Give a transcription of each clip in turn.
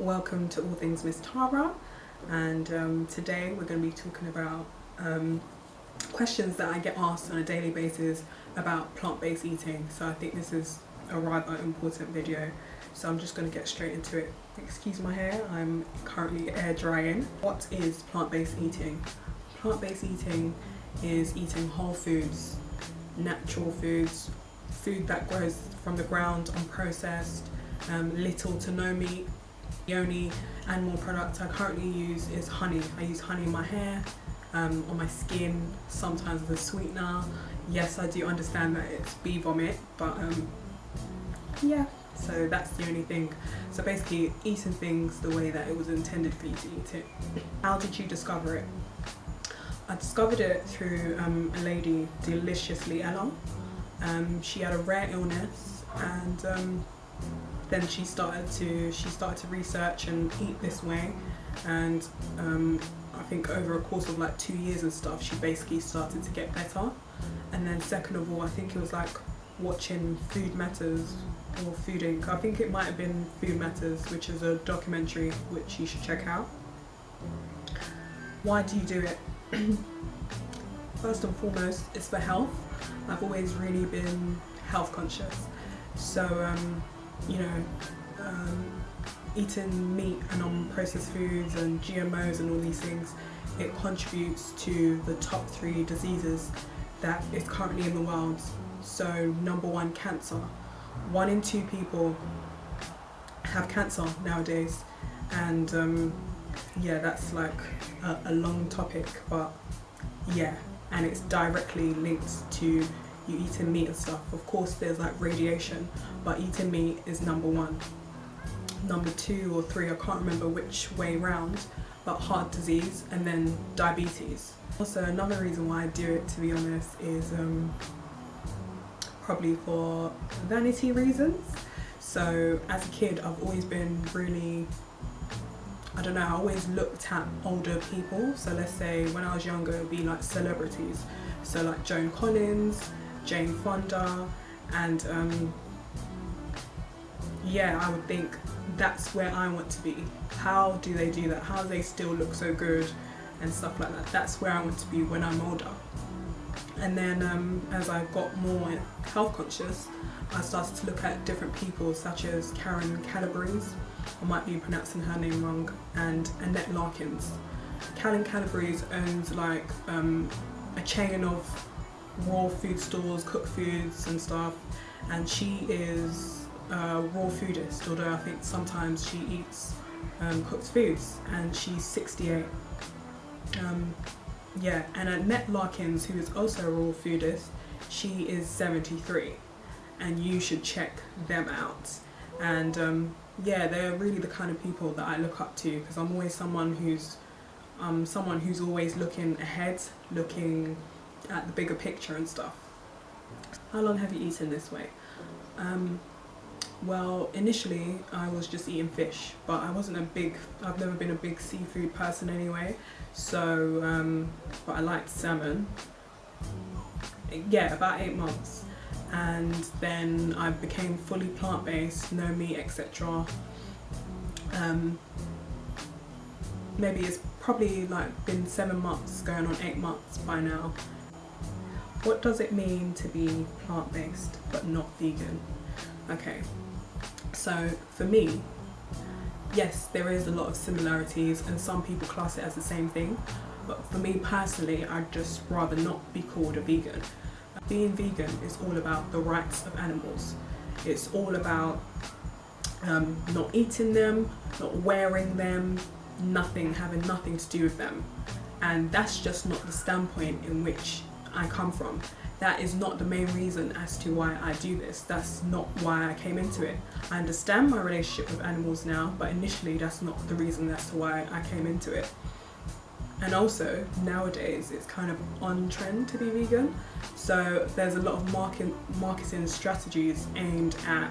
Welcome to All Things Miss Tara, and today we're going to be talking about questions that I get asked on a daily basis about plant-based eating. So I think this is a rather important video, so I'm just going to get straight into it. Excuse my hair, I'm currently air drying. What is plant-based eating? Plant-based eating is eating whole foods, natural foods, food that grows from the ground, unprocessed, little to no meat. The only animal product I currently use is honey. I use honey in my hair, on my skin, sometimes as a sweetener. Yes, I do understand that it's bee vomit, but yeah, so that's the only thing. So basically eating things the way that it was intended for you to eat it. How did you discover it? I discovered it through a lady, Deliciously Ella. She had a rare illness, and then she started to research and eat this way, and I think over a course of like 2 years and stuff, she basically started to get better. And then second of all, I think it was like watching Food Matters or Food Inc. I think it might have been Food Matters, which is a documentary which you should check out. Why do you do it? First and foremost, it's for health. I've always really been health conscious, so eating meat and unprocessed foods and GMOs and all these things, it contributes to the top 3 diseases that is currently in the world. So number 1, cancer. 1 in 2 people have cancer nowadays, and yeah, that's like a long topic, but yeah, and it's directly linked to you eating meat and stuff. Of course there's like radiation, but eating meat is number 1. Number 2 or 3, I can't remember which way round, but heart disease, and then diabetes. Also, another reason why I do it, to be honest, is probably for vanity reasons. So as a kid, I've always been really, I don't know, I always looked at older people. So let's say when I was younger, it'd be like celebrities. So like Joan Collins, Jane Fonda, and yeah, I would think that's where I want to be. How do they do that? How do they still look so good and stuff like that? That's where I want to be when I'm older. And then as I got more health conscious, I started to look at different people such as Karen Calabrese, I might be pronouncing her name wrong, and Annette Larkins. Karen Calabrese owns like a chain of raw food stores, cooked foods and stuff, and she is a raw foodist, although I think sometimes she eats cooked foods, and she's 68. Yeah, and Annette Larkins, who is also a raw foodist, she is 73, and you should check them out. And yeah, they're really the kind of people that I look up to, because I'm always someone who's always looking ahead, looking at the bigger picture and stuff. How long have you eaten this way? Well, initially I was just eating fish, but I've never been a big seafood person anyway, so but I liked salmon. Yeah, about 8 months, and then I became fully plant-based, no meat, etc. Maybe it's probably like been 7 months, going on 8 months by now. What does it mean to be plant-based but not vegan? Okay, so for me, yes, there is a lot of similarities, and some people class it as the same thing, but for me personally, I'd just rather not be called a vegan. Being vegan is all about the rights of animals. It's all about not eating them, not wearing them, having nothing to do with them. And that's just not the standpoint in which I come from. That is not the main reason as to why I do this. That's not why I came into it. I understand my relationship with animals now, but initially that's not the reason as to why I came into it. And also, nowadays, it's kind of on trend to be vegan. So there's a lot of marketing strategies aimed at,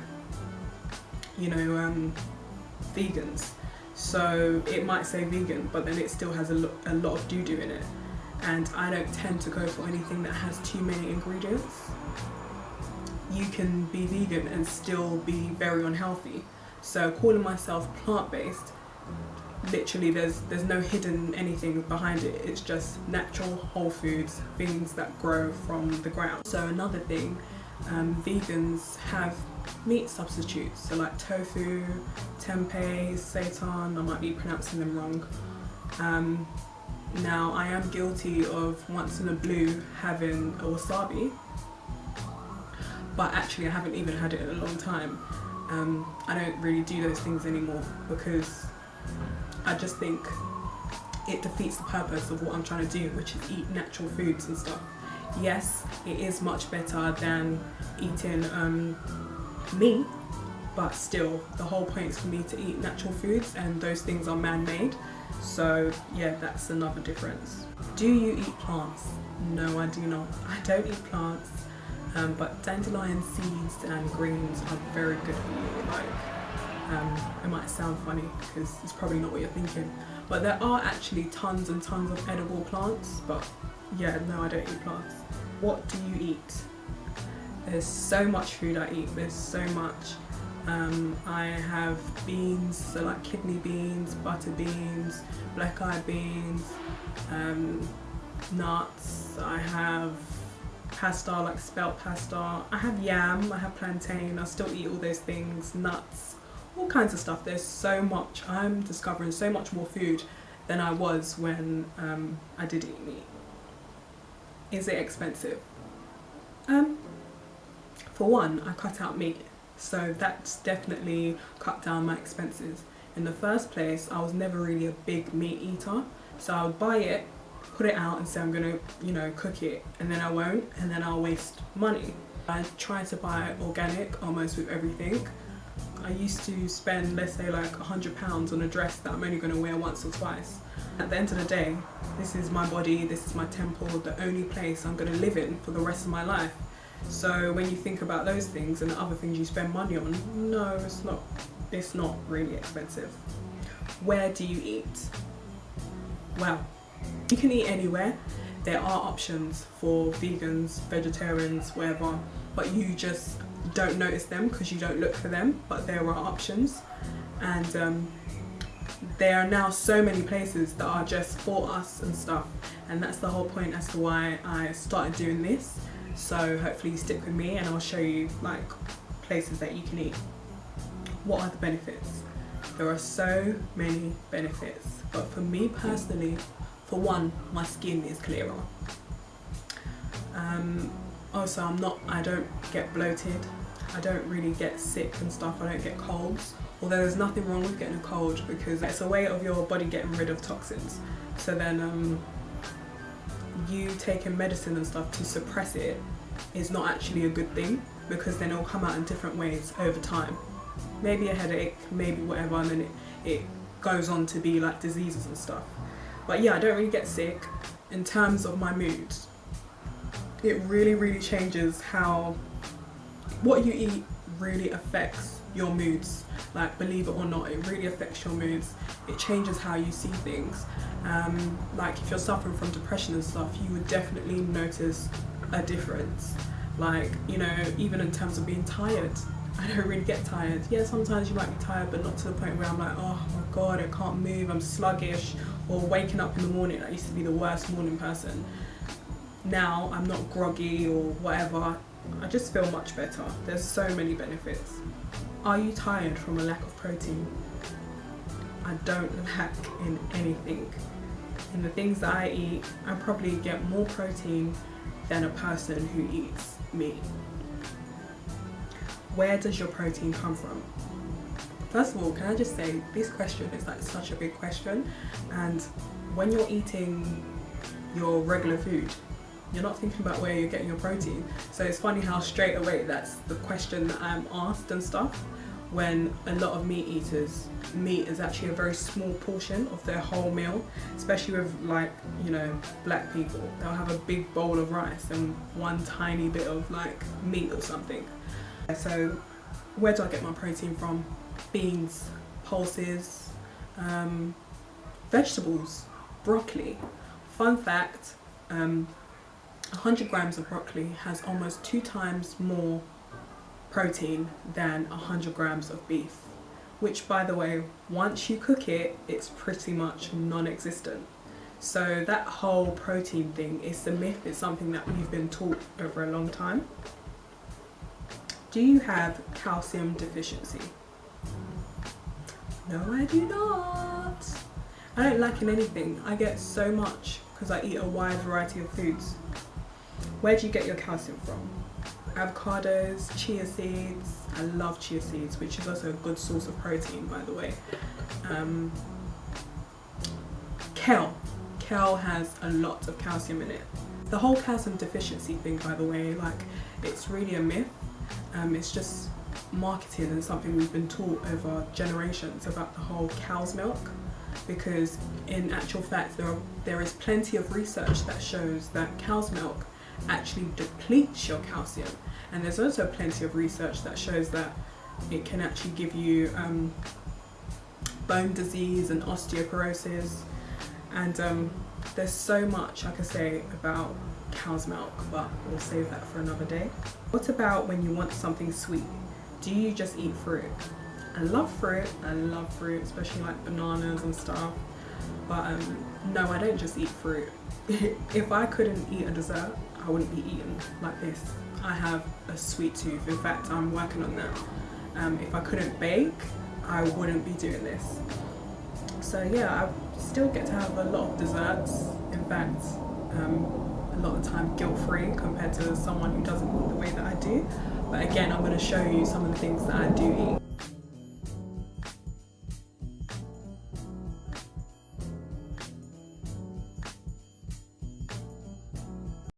vegans. So it might say vegan, but then it still has a lot of doo-doo in it. And I don't tend to go for anything that has too many ingredients. You can be vegan and still be very unhealthy. So calling myself plant-based literally there's no hidden anything behind it. It's just natural whole foods, things that grow from the ground. So another thing, vegans have meat substitutes, so like tofu, tempeh, seitan, I might be pronouncing them wrong. Now I am guilty of once in a blue having a wasabi, but actually I haven't even had it in a long time. I don't really do those things anymore because I just think it defeats the purpose of what I'm trying to do, which is eat natural foods and stuff. Yes, it is much better than eating meat, but still the whole point is for me to eat natural foods, and those things are man-made. So yeah, that's another difference. Do you eat plants? No, I do not. I don't eat plants, but dandelion seeds and greens are very good for you. Like, it might sound funny because it's probably not what you're thinking, but there are actually tons and tons of edible plants. But yeah, no, I don't eat plants. What do you eat? There's so much food I eat. There's so much. I have beans, so like kidney beans, butter beans, black eyed beans, nuts. I have pasta, like spelt pasta. I have yam, I have plantain. I still eat all those things, nuts, all kinds of stuff. There's so much. I'm discovering so much more food than I was when I did eat meat. Is it expensive? For one, I cut out meat, so that's definitely cut down my expenses. In the first place, I was never really a big meat eater, so I would buy it, put it out and say I'm gonna, you know, cook it, and then I won't, and then I'll waste money. I try to buy organic almost with everything. I used to spend, let's say, like £100 on a dress that I'm only gonna wear once or twice. At the end of the day, this is my body, this is my temple, the only place I'm gonna live in for the rest of my life. So when you think about those things and the other things you spend money on, no, it's not really expensive. Where do you eat? Well, you can eat anywhere. There are options for vegans, vegetarians, whatever, but you just don't notice them because you don't look for them, but there are options. And there are now so many places that are just for us and stuff, and that's the whole point as to why I started doing this. So hopefully you stick with me and I'll show you like places that you can eat. What are the benefits? There are so many benefits, but for me personally, for one, my skin is clearer. Also, I don't get bloated, I don't really get sick and stuff, I don't get colds. Although there's nothing wrong with getting a cold because it's a way of your body getting rid of toxins. So then you taking medicine and stuff to suppress it is not actually a good thing, because then it'll come out in different ways over time. Maybe a headache, maybe whatever, and then it goes on to be like diseases and stuff. But yeah, I don't really get sick. In terms of my mood, it really changes how what you eat really affects your moods. Like, believe it or not, it really affects your moods. It changes how you see things. Like if you're suffering from depression and stuff, you would definitely notice a difference. Like, you know, even in terms of being tired, I don't really get tired. Yeah, sometimes you might be tired, but not to the point where I'm like, oh my god, I can't move, I'm sluggish, or waking up in the morning. I used to be the worst morning person. Now I'm not groggy or whatever. I just feel much better. There's so many benefits. Are you tired from a lack of protein? I don't lack in anything. In the things that I eat, I probably get more protein than a person who eats meat. Where does your protein come from? First of all, can I just say, this question is like such a big question, and when you're eating your regular food, you're not thinking about where you're getting your protein. So it's funny how straight away that's the question that I'm asked and stuff, when a lot of meat eaters, meat is actually a very small portion of their whole meal, especially with, like, you know, black people. They'll have a big bowl of rice and one tiny bit of like meat or something. So where do I get my protein from? Beans, pulses, vegetables, broccoli. Fun fact, 100 grams of broccoli has almost 2 times more protein than 100 grams of beef. which, by the way, once you cook it, it's pretty much non-existent. So that whole protein thing is a myth. It's something that we've been taught over a long time. Do you have calcium deficiency? No, I do not. I don't lack in anything. I get so much because I eat a wide variety of foods. Where do you get your calcium from? Avocados, chia seeds. I love chia seeds, which is also a good source of protein, by the way. Kale. Kale has a lot of calcium in it. The whole calcium deficiency thing, by the way, like, it's really a myth. It's just marketed and something we've been taught over generations about the whole cow's milk, because in actual fact there is plenty of research that shows that cow's milk actually depletes your calcium, and there's also plenty of research that shows that it can actually give you bone disease and osteoporosis, and there's so much I could say about cow's milk, but we'll save that for another day. What about when you want something sweet? Do you just eat fruit? I love fruit, especially like bananas and stuff, but no, I don't just eat fruit. If I couldn't eat a dessert, I wouldn't be eating like this. I have a sweet tooth. In fact, I'm working on that. If I couldn't bake, I wouldn't be doing this. So yeah, I still get to have a lot of desserts. In fact, a lot of the time guilt-free compared to someone who doesn't eat the way that I do. But again, I'm going to show you some of the things that I do eat.